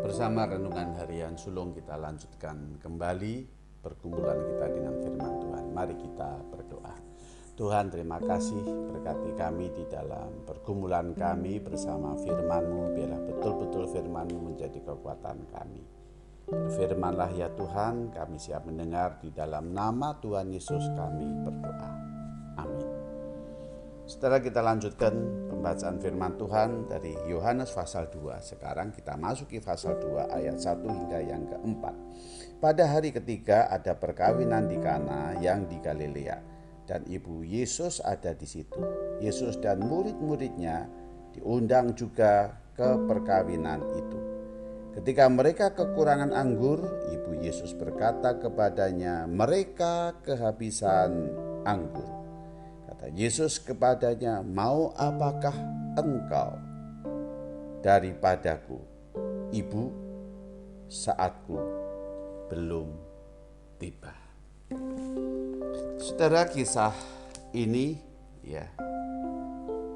Bersama renungan harian sulung kita lanjutkan kembali pergumulan kita dengan firman Tuhan. Mari kita berdoa. Tuhan, terima kasih, berkati kami di dalam pergumulan kami bersama firman-Mu. Biarlah betul-betul firman-Mu menjadi kekuatan kami. Berfirmanlah ya Tuhan, kami siap mendengar. Di dalam nama Tuhan Yesus kami berdoa. Amin. Saudara, kita lanjutkan pembacaan firman Tuhan dari Yohanes pasal 2. Sekarang kita masuki pasal 2 ayat 1 hingga yang keempat. Pada hari ketiga ada perkawinan di Kana yang di Galilea, dan ibu Yesus ada di situ. Yesus dan murid-muridnya diundang juga ke perkawinan itu. Ketika mereka kekurangan anggur, ibu Yesus berkata kepadanya, "Mereka kehabisan anggur." Kata Yesus kepadanya, "Mau apakah engkau daripadaku, Ibu? Saatku belum tiba." Saudara, kisah ini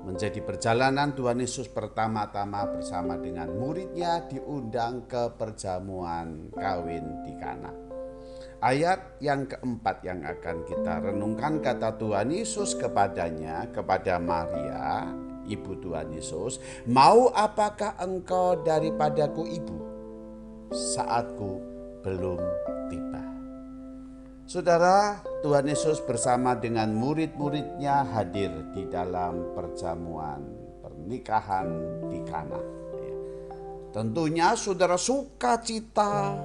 menjadi perjalanan Tuhan Yesus pertama-tama bersama dengan muridnya diundang ke perjamuan kawin di Kana. Ayat yang keempat yang akan kita renungkan, kata Tuhan Yesus kepadanya, kepada Maria, ibu Tuhan Yesus, "Mau apakah engkau daripadaku, Ibu? Saatku belum tiba." Saudara, Tuhan Yesus bersama dengan murid-muridnya hadir di dalam perjamuan pernikahan di Kana. Tentunya saudara, sukacita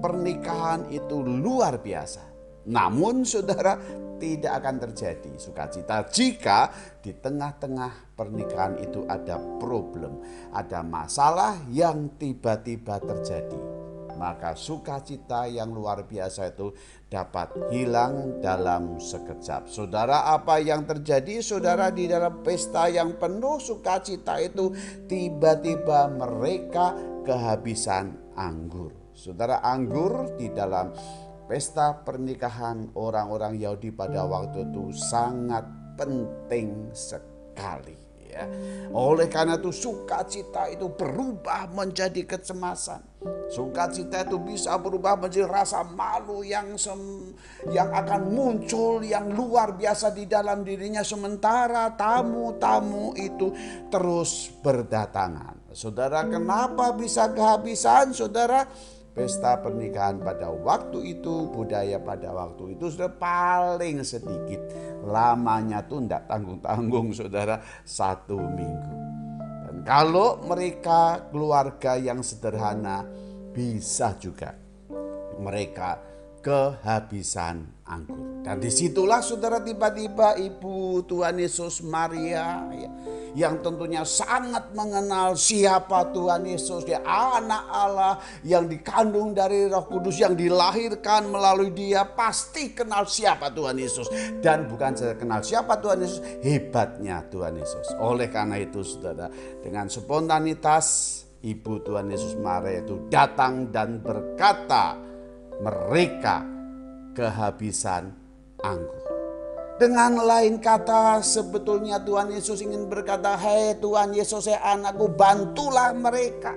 pernikahan itu luar biasa. Namun saudara, tidak akan terjadi sukacita jika di tengah-tengah pernikahan itu ada problem, ada masalah yang tiba-tiba terjadi. Maka sukacita yang luar biasa itu dapat hilang dalam sekejap. Saudara, apa yang terjadi? Saudara, di dalam pesta yang penuh sukacita itu tiba-tiba mereka kehabisan anggur. Saudara, anggur di dalam pesta pernikahan orang-orang Yahudi pada waktu itu sangat penting sekali. Oleh karena itu sukacita itu berubah menjadi kecemasan. Sukacita itu bisa berubah menjadi rasa malu yang akan muncul yang luar biasa di dalam dirinya, sementara tamu-tamu itu terus berdatangan. Saudara, kenapa bisa kehabisan? Saudara, pesta pernikahan pada waktu itu, budaya pada waktu itu sudah paling sedikit. Lamanya tuh tidak tanggung-tanggung saudara, 1 minggu. Dan kalau mereka keluarga yang sederhana, bisa juga mereka kehabisan anggur. Dan disitulah saudara tiba-tiba ibu Tuhan Yesus, Maria, yang tentunya sangat mengenal siapa Tuhan Yesus. Dia anak Allah yang dikandung dari Roh Kudus, yang dilahirkan melalui dia, pasti kenal siapa Tuhan Yesus. Dan bukan saja kenal siapa Tuhan Yesus, hebatnya Tuhan Yesus. Oleh karena itu saudara, dengan spontanitas ibu Tuhan Yesus Maria itu datang dan berkata, mereka kehabisan anggur. Dengan lain kata, sebetulnya Tuhan Yesus ingin berkata, "Hei Tuhan Yesus, anakku, bantulah mereka.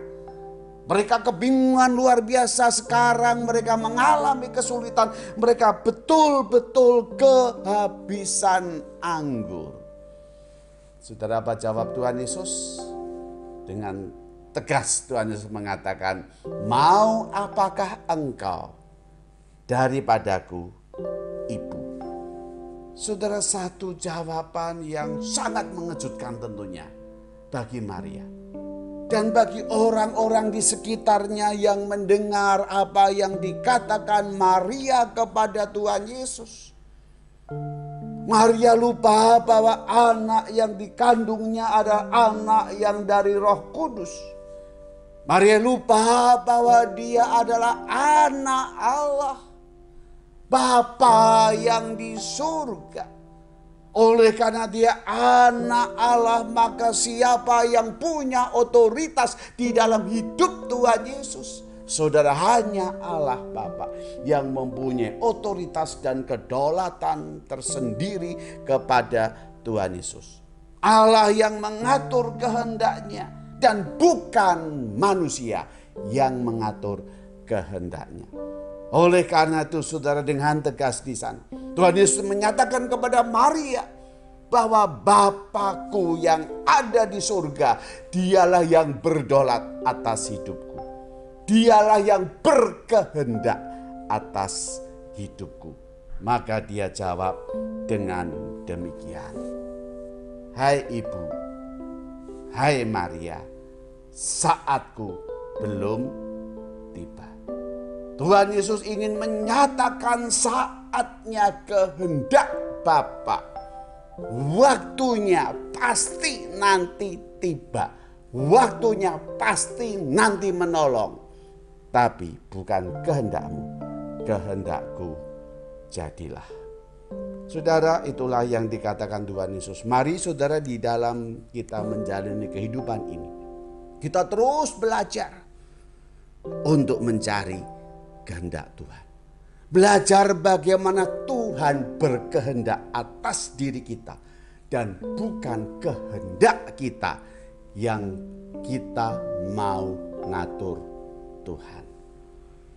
Mereka kebingungan luar biasa sekarang, mereka mengalami kesulitan, mereka betul-betul kehabisan anggur." Saudara, apa jawab Tuhan Yesus? Dengan tegas Tuhan Yesus mengatakan, "Mau apakah engkau daripadaku, Ibu?" Saudara, satu jawaban yang sangat mengejutkan tentunya bagi Maria dan bagi orang-orang di sekitarnya yang mendengar apa yang dikatakan Maria kepada Tuhan Yesus. Maria lupa bahwa anak yang dikandungnya adalah anak yang dari Roh Kudus. Maria lupa bahwa dia adalah anak Allah, Bapa yang di surga. Oleh karena dia anak Allah, maka siapa yang punya otoritas di dalam hidup Tuhan Yesus? Saudara, hanya Allah Bapa yang mempunyai otoritas dan kedaulatan tersendiri kepada Tuhan Yesus. Allah yang mengatur kehendaknya dan bukan manusia yang mengatur kehendaknya. Oleh karena itu saudara, dengan tegas di sana Tuhan Yesus menyatakan kepada Maria bahwa Bapakku yang ada di surga, dialah yang berdaulat atas hidupku. Dialah yang berkehendak atas hidupku. Maka dia jawab dengan demikian. Hai ibu, hai Maria, saatku belum tiba. Tuhan Yesus ingin menyatakan saatnya kehendak Bapa. Waktunya pasti nanti tiba. Waktunya pasti nanti menolong. Tapi bukan kehendakmu, kehendakku jadilah. Saudara, itulah yang dikatakan Tuhan Yesus. Mari saudara, di dalam kita menjalani kehidupan ini, kita terus belajar untuk mencari kehendak Tuhan. Belajar bagaimana Tuhan berkehendak atas diri kita dan bukan kehendak kita yang kita mau ngatur Tuhan.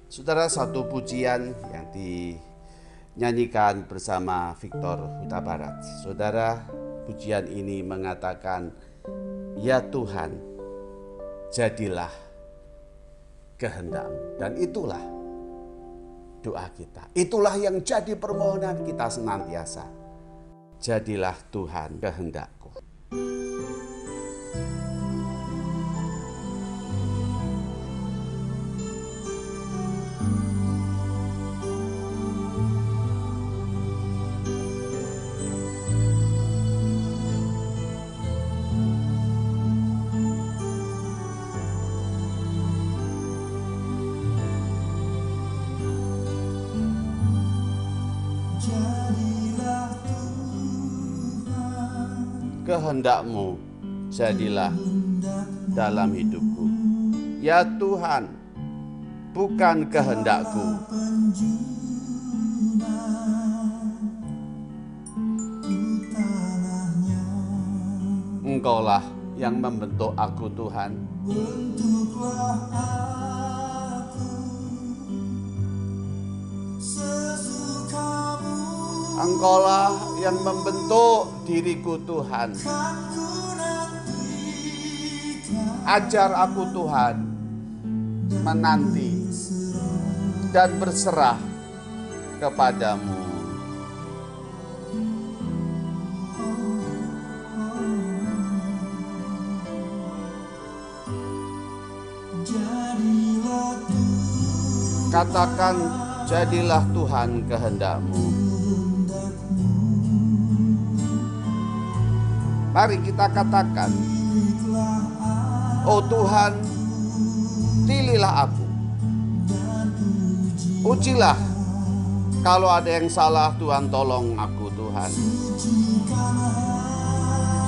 Saudara, satu pujian yang dinyanyikan bersama Victor Huta Barat. Saudara, pujian ini mengatakan, ya Tuhan, jadilah kehendak-Mu. Dan itulah doa kita. Itulah yang jadi permohonan kita senantiasa. Jadilah Tuhan kehendak-Ku. Kehendak-Mu jadilah dalam hidupku. Ya Tuhan, bukan kehendak-Ku. Engkaulah yang membentuk aku, Tuhan. Engkaulah yang membentuk diriku, Tuhan. Ajar aku, Tuhan, menanti dan berserah kepadamu. Katakan, jadilah Tuhan kehendak-Mu. Mari kita katakan, oh Tuhan, pilihlah aku. Ujilah, kalau ada yang salah Tuhan, tolong aku Tuhan.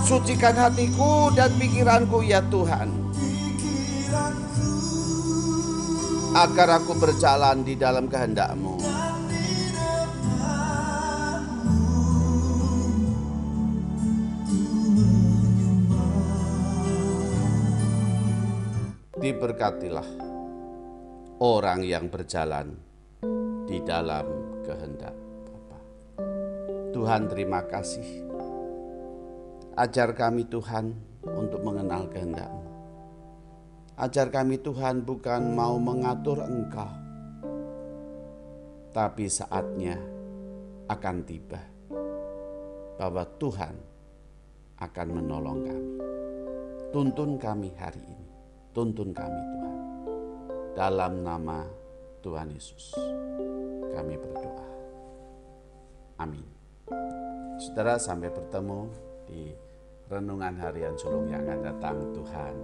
Sucikan hatiku dan pikiranku ya Tuhan, agar aku berjalan di dalam kehendak-Mu. Diberkatilah orang yang berjalan di dalam kehendak Bapa. Tuhan, terima kasih. Ajar kami Tuhan untuk mengenal kehendak-Mu. Ajar kami Tuhan bukan mau mengatur Engkau, tapi saatnya akan tiba bahwa Tuhan akan menolong kami. Tuntun kami hari ini. Tuntun kami Tuhan. Dalam nama Tuhan Yesus kami berdoa. Amin. Saudara, sampai bertemu di renungan harian sulung yang akan datang. Tuhan